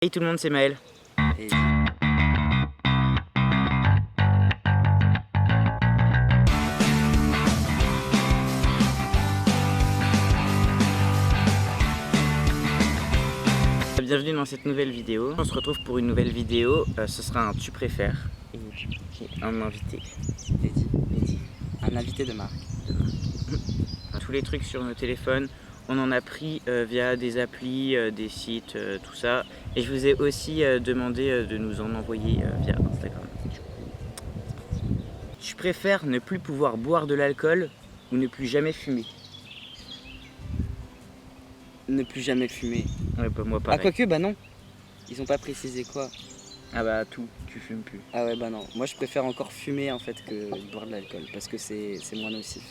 Hey tout le monde, c'est Maël. Et... Bienvenue dans cette nouvelle vidéo. On se retrouve pour une nouvelle vidéo. Ce sera un tu préfères. Et j'ai un invité. Eddie. Un invité de marque. Tous les trucs sur nos téléphones, on en a pris via des applis, des sites, tout ça. Et je vous ai aussi demandé de nous en envoyer via Instagram. Tu préfères ne plus pouvoir boire de l'alcool ou ne plus jamais fumer? Ne plus jamais fumer. Ouais, bah moi Ah, pareil. quoique, bah non. Ils ont pas précisé quoi. Ah bah tout, tu fumes plus. Ah ouais, bah non. Moi, je préfère encore fumer en fait que boire de l'alcool parce que c'est moins nocif.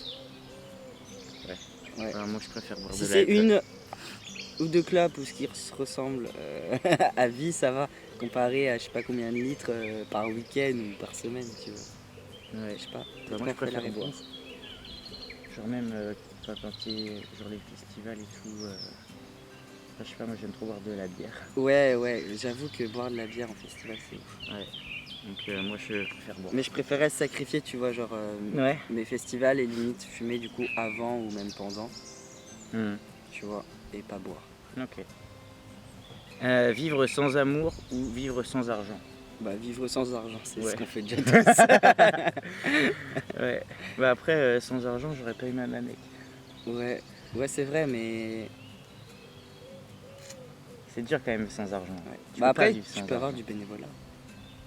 Ouais. Moi je préfère boire Si de c'est l'alcool. une ou deux clopes ou ce qui se ressemble à vie, ça va. Comparé à je sais pas combien de litres par week-end ou par semaine, tu vois. Ouais. Je sais pas. Bah, moi je Après, la préfère boire. réponse. Genre même quand il y a genre les festivals et tout. Je sais pas, moi j'aime trop boire de la bière. Ouais, j'avoue que boire de la bière en festival, c'est ouf. Ouais. Donc moi je préfère boire. Mais je préférais sacrifier, tu vois, genre Ouais. mes festivals et limite fumer du coup avant ou même pendant, tu vois, et pas boire. Ok. Vivre sans amour ou vivre sans argent? Bah vivre sans argent, c'est Ouais. ce qu'on fait déjà tous. Ouais. Bah après sans argent j'aurais pas eu ma mec. Ouais, c'est vrai, mais C'est dur quand même sans argent. ouais. Tu Bah peux pas après, vivre tu sans peux avoir argent. du bénévolat.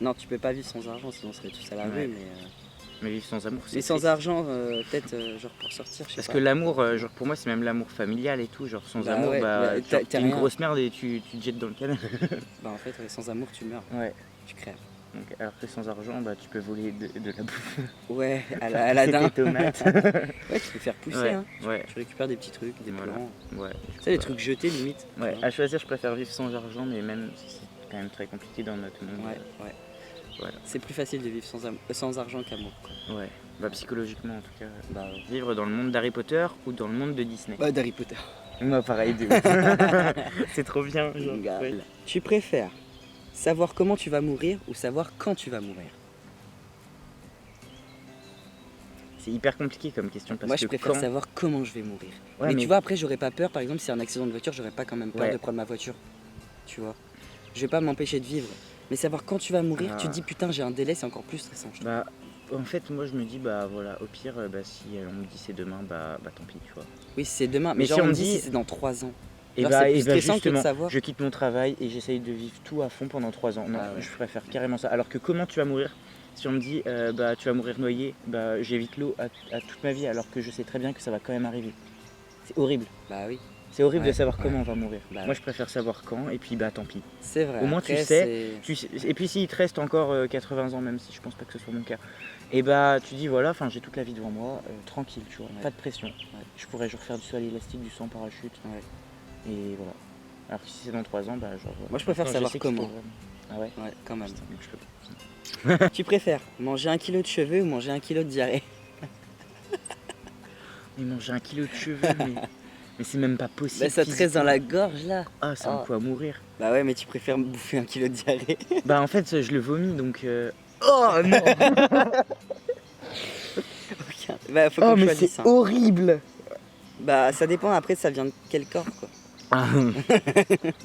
Non, tu peux pas vivre sans argent, sinon on serait tous à la Ouais. rue, mais Mais vivre sans amour c'est mais sans triste. argent, peut-être genre pour sortir, je sais Parce pas. que l'amour, genre pour moi c'est même l'amour familial et tout, genre sans Bah amour, ouais, bah, genre, t'as t'es une rien. grosse merde et tu te jettes dans le canal. Bah en fait, ouais, sans amour, tu meurs, Ouais. tu crèves. Donc, alors que sans argent, bah tu peux voler de la bouffe. Ouais, à la Tes tomates. Ouais, tu peux faire pousser, Ouais, hein. ouais. Tu récupères des petits trucs, des Voilà. plants. Ouais. Tu sais, les trucs jetés limite. tu Ouais, vois. à choisir, je préfère vivre sans argent, mais même si c'est quand même très compliqué dans notre monde. Ouais. Voilà. C'est plus facile de vivre sans argent qu'amour. Ouais. Bah psychologiquement en tout cas. Bah, Vivre dans le monde d'Harry Potter ou dans le monde de Disney? d'Harry Potter. Moi pareil, c'est trop bien. Genre, ouais. Tu préfères savoir comment tu vas mourir ou savoir quand tu vas mourir? C'est hyper compliqué comme question parce Moi, je que préfère quand... savoir comment je vais mourir. Ouais, mais tu vois, après, j'aurais pas peur. Par exemple, si c'est un accident de voiture, j'aurais pas quand même peur Ouais. de prendre ma voiture. Tu vois, je vais pas m'empêcher de vivre. Mais savoir quand tu vas mourir, tu te dis putain, j'ai un délai, c'est encore plus stressant. Je trouve. Bah en fait moi je me dis bah voilà au pire bah si on me dit c'est demain bah tant pis tu vois. Oui, c'est demain. Mais Mais genre, si on on me me dit dit- si c'est dans 3 ans. Et Genre, bah, c'est plus stressant que de justement savoir. je quitte mon travail et j'essaye de vivre tout à fond pendant 3 ans. Non Ah ouais. je préfère carrément ça. Alors que comment tu vas mourir? Si on me dit bah tu vas mourir noyé, bah j'évite l'eau à toute ma vie alors que je sais très bien que ça va quand même arriver. C'est horrible. Bah oui, C'est horrible de Ouais, savoir ouais. comment on va mourir. Bah Moi ouais. je préfère savoir quand et puis bah tant pis. c'est vrai. Au moins, tu Après, sais. Et puis s'il te reste encore 80 ans, même si je pense pas que ce soit mon cas, et bah tu dis voilà, enfin j'ai toute la vie devant moi, tranquille, tu vois, Ouais. pas de pression. Je pourrais genre faire du saut à l'élastique, du saut en parachute, Ouais. et voilà. Alors que si c'est dans 3 ans, bah genre. Moi, je préfère enfin, savoir sais qu'il faut comment. vraiment- Ah ouais. Ouais, quand même. Putain, donc je peux pas. Tu préfères manger 1 kilo de cheveux ou manger 1 kilo de diarrhée? Mais manger 1 kilo de cheveux, mais c'est même pas possible. Bah, ça te reste dans physiquement. la gorge là. Ah, c'est un Ah. coup à mourir. Bah ouais, mais tu préfères bouffer 1 kilo de diarrhée. Bah en fait, je le vomis donc. Oh non. Bah faut Oh qu'on mais choisisse. c'est Hein. horrible. Bah ça dépend après, ça vient de quel corps quoi. Ah,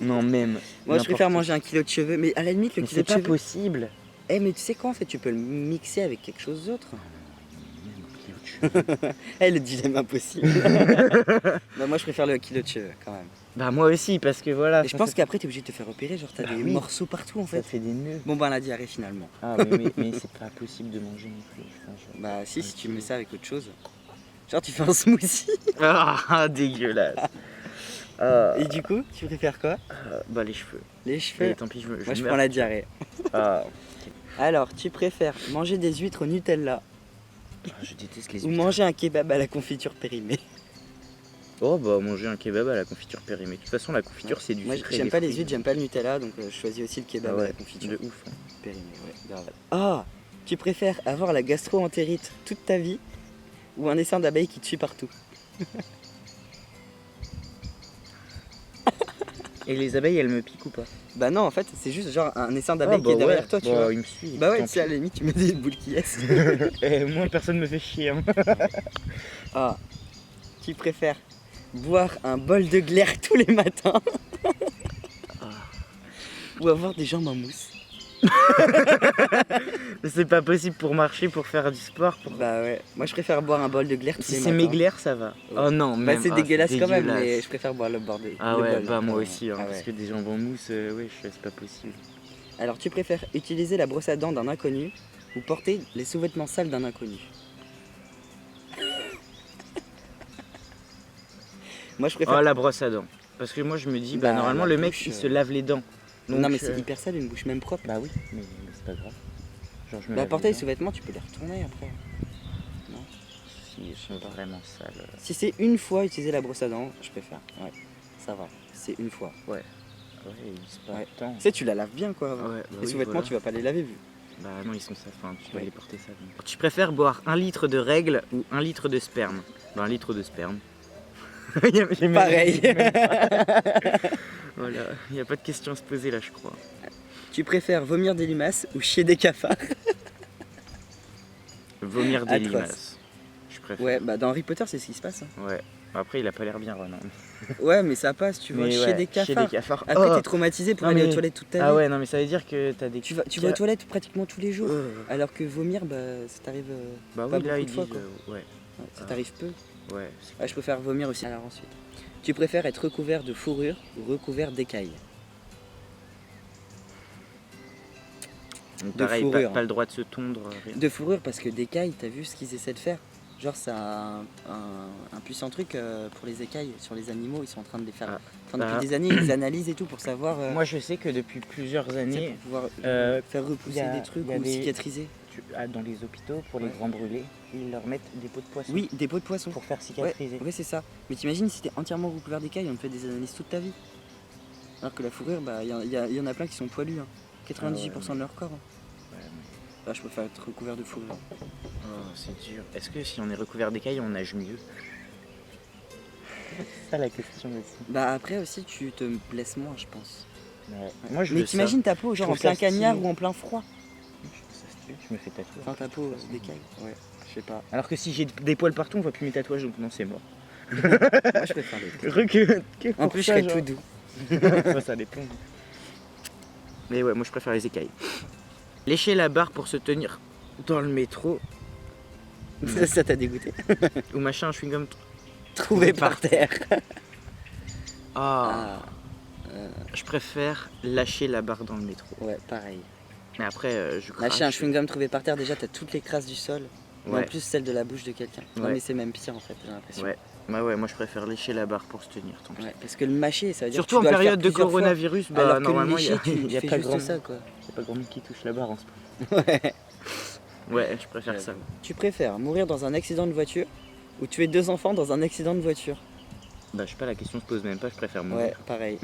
non même. Moi je N'importe préfère où. manger 1 kilo de cheveux, mais à la limite le Mais kilo c'est de pas cheveux. possible. Eh mais tu sais quoi en fait, tu peux le mixer avec quelque chose d'autre. Même 1 kilo de cheveux. Eh le dilemme impossible. Bah moi je préfère le kilo de cheveux quand même. Bah moi aussi parce que voilà. Et je ça, pense ça- qu'après t'es obligé de te faire opérer, genre t'as Bah des oui. morceaux partout en ça fait. fait des nœuds. Bon bah la diarrhée finalement. Ah mais c'est pas possible de manger non plus. Enfin, Bah si, un si tu kilo. mets ça avec autre chose. Genre tu fais un smoothie. Ah dégueulasse. Ah, Et du coup, tu préfères quoi? bah les cheveux. Les cheveux. Mais tant pis je Moi je meurs. prends la diarrhée. Ah, Alors, tu préfères manger des huîtres au Nutella je déteste les ou huîtres. manger un kebab à la confiture périmée? Oh bah manger un kebab à la confiture périmée. De toute façon la confiture c'est du Moi sucre et j'aime des pas les fruits. huîtres, j'aime pas le Nutella, donc je choisis aussi le Ah kebab à la ouais, confiture de ouf. Hein. périmée. Ouais, grave. Ah, tu préfères avoir la gastro-entérite toute ta vie ou un essaim d'abeilles qui te suit partout? Et les abeilles, elles me piquent ou pas? Bah non, en fait, c'est juste genre un essaim d'abeilles qui est derrière toi, tu vois. Il me suit. Bah ouais, tant tu sais, à la limite, tu mets des boules qui est. pis. Et moi, personne me fait chier. Hein. Ah, tu préfères boire un bol de glaire tous les matins ou avoir des jambes en mousse? C'est pas possible pour marcher, pour faire du sport. Bah ouais, moi je préfère boire un bol de glaire tous Si les c'est matins. mes glaires, ça va. Ouais. Oh non, Bah même. c'est Ah, dégueulasse quand même, dégueulasse. mais je préfère boire le bord de Ah le ouais, bol, bah hein, moi quand aussi, même. hein, Ah parce ouais. que des jambes en mousse, ouais, c'est pas possible. Alors tu préfères utiliser la brosse à dents d'un inconnu ou porter les sous-vêtements sales d'un inconnu? Moi je préfère... Oh, la brosse à dents. Parce que moi, je me dis, bah, Bah, normalement, la le mec, bouche, il se lave les dents. Donc, non mais c'est hyper sale, une bouche même propre. Bah oui, mais c'est pas grave. Genre, je me Bah lave porter les dents. sous-vêtements, tu peux les retourner après. Si, ils sont vraiment sales. Si c'est une fois utiliser la brosse à dents, je préfère. Ouais, ça va. C'est une fois. Ouais, ils disent pas Ouais. tant. Tu sais, tu la laves bien quoi. Ouais, bah Les oui, sous-vêtements, voilà. tu vas pas les laver vu. Bah non, ils sont ça, enfin, tu dois Ouais. les porter ça. Donc. Tu préfères boire 1 litre de règles ou 1 litre de sperme? Bah 1 litre de sperme. J'ai même- Pareil. j'ai même pas- Voilà, il n'y a pas de question à se poser là, je crois. Tu préfères vomir des limaces ou chier des cafards? Vomir des Atroce. limaces. Je préfère. Ouais, bah dans Harry Potter, c'est ce qui se passe. Hein. Ouais. Après, il a pas l'air bien, Ronan. Ouais, mais ça passe, tu vois, Mais chier ouais, des chier cafards. des cafards. Après, Oh. t'es traumatisé pour Non, aller mais- aux toilettes toute ta vie. Ah ouais, non, mais ça veut dire que t'as des. Tu vas aux toilettes pratiquement tous les jours. Alors que vomir, bah ça t'arrive Bah pas oui, là, beaucoup ils de fois, disent. quoi. Ouais, Ouais, ça t'arrive peu. ouais. Ouais, je préfère vomir aussi. Alors ensuite, tu préfères être recouvert de fourrure ou recouvert d'écailles? Donc, de pareil, fourrure. pas le droit de se tondre. Rien. De fourrure parce que d'écailles, t'as vu ce qu'ils essaient de faire? Genre ça a un puissant truc pour les écailles sur les animaux, ils sont en train de les faire. Ah. Enfin, Bah. depuis des années, ils analysent et tout pour savoir Moi, je sais que depuis plusieurs tu sais, années, pour pouvoir faire repousser y a- des trucs y a ou des- cicatriser. dans les hôpitaux, pour les Ouais. grands brûlés, ils leur mettent des pots de poisson Oui, des pots de poisson. pour faire Ouais, cicatriser. ouais, c'est ça. Mais t'imagines si t'es entièrement recouvert d'écailles, on te fait des analyses toute ta vie. Alors que la fourrure, bah il y en a plein qui sont poilus. Hein. 98% de leur corps. Hein. Ouais, mais- Bah, je préfère être recouvert de fourrure. Oh, c'est dur. Est-ce que si on est recouvert d'écailles, on nage mieux? C'est ça la question aussi. Bah après aussi, tu te blesses moins, je pense. Ouais. Moi, je Mais veux ça. t'imagines ta peau genre en trouve ça plein cagnard stylé. ou en plein froid? Je trouve ça stylé, je me fais tatouer. Enfin ta peau d'écailles. Ouais, je sais pas. Alors que si j'ai des poils partout, on voit plus mes tatouages, donc non, c'est mort. Moi je préfère les Que En plus, je serais tout doux. Ça dépend. Mais ouais, moi je préfère les écailles. Lécher la barre pour se tenir dans le métro Ça t'a dégoûté? ou machin un chewing-gum. Trouvé par terre. Ah, Ah, je préfère lâcher la barre dans le métro. ouais, pareil. Mais après, je crache. Lâcher un chewing-gum trouvé par terre, déjà t'as toutes les crasses du sol. Mais Ouais. en plus celle de la bouche de quelqu'un. Non Ouais. mais c'est même pire en fait, j'ai l'impression. Ouais. Bah ouais, moi je préfère lécher la barre pour se tenir. Tant pis. Ouais, parce que le mâcher, ça veut dire Surtout que en tu dois le faire période de plusieurs fois. coronavirus, bah Alors que normalement le il lécher, y tu a fais pas juste grand ça quoi. y a pas grand monde qui touche la barre en ce moment. Ouais. Ouais, je préfère ça. Tu préfères mourir dans un accident de voiture ou tuer 2 enfants dans un accident de voiture? Bah je sais pas, la question se pose même pas, je préfère Ouais, mourir. pareil.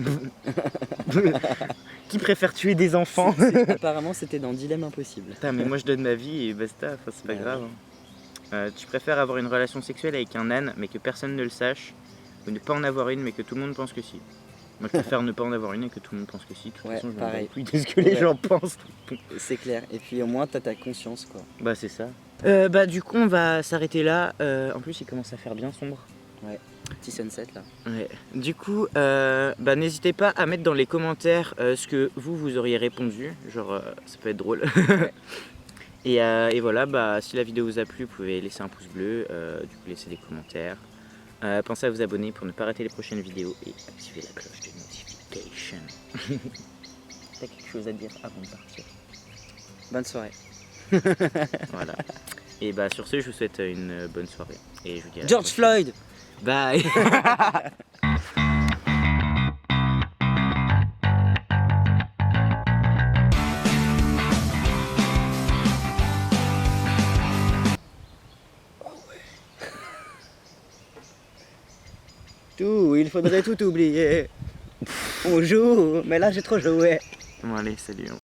Qui préfère tuer des enfants? Apparemment c'était dans Dilemme Impossible. Putain, mais moi je donne ma vie et basta, enfin, c'est pas Ouais. grave. Hein. Tu préfères avoir une relation sexuelle avec un âne mais que personne ne le sache, ou ne pas en avoir une mais que tout le monde pense que si? Moi je préfère ne pas en avoir une et que tout le monde pense que si. De toute Ouais, façon, je m'en pareil. bats les couilles de ce que les Ouais. gens pensent. C'est clair. Et puis au moins t'as ta conscience quoi. Bah c'est ça. Bah du coup on va s'arrêter là. En plus il commence à faire bien sombre. Petit sunset là. Ouais. Du coup, bah, n'hésitez pas à mettre dans les commentaires ce que vous auriez répondu. Genre, ça peut être drôle. et voilà, bah, si la vidéo vous a plu, vous pouvez laisser un pouce bleu, du coup laisser des commentaires. Pensez à vous abonner pour ne pas rater les prochaines vidéos et activer la cloche de notification. T'as quelque chose à dire avant de partir? Bonne soirée. Voilà. Et bah sur ce, je vous souhaite une bonne soirée. Et je vous dis à la George prochaine. Floyd. Bye. Tout, il faudrait tout oublier. On joue, mais là j'ai trop joué. Bon allez, salut. Hein.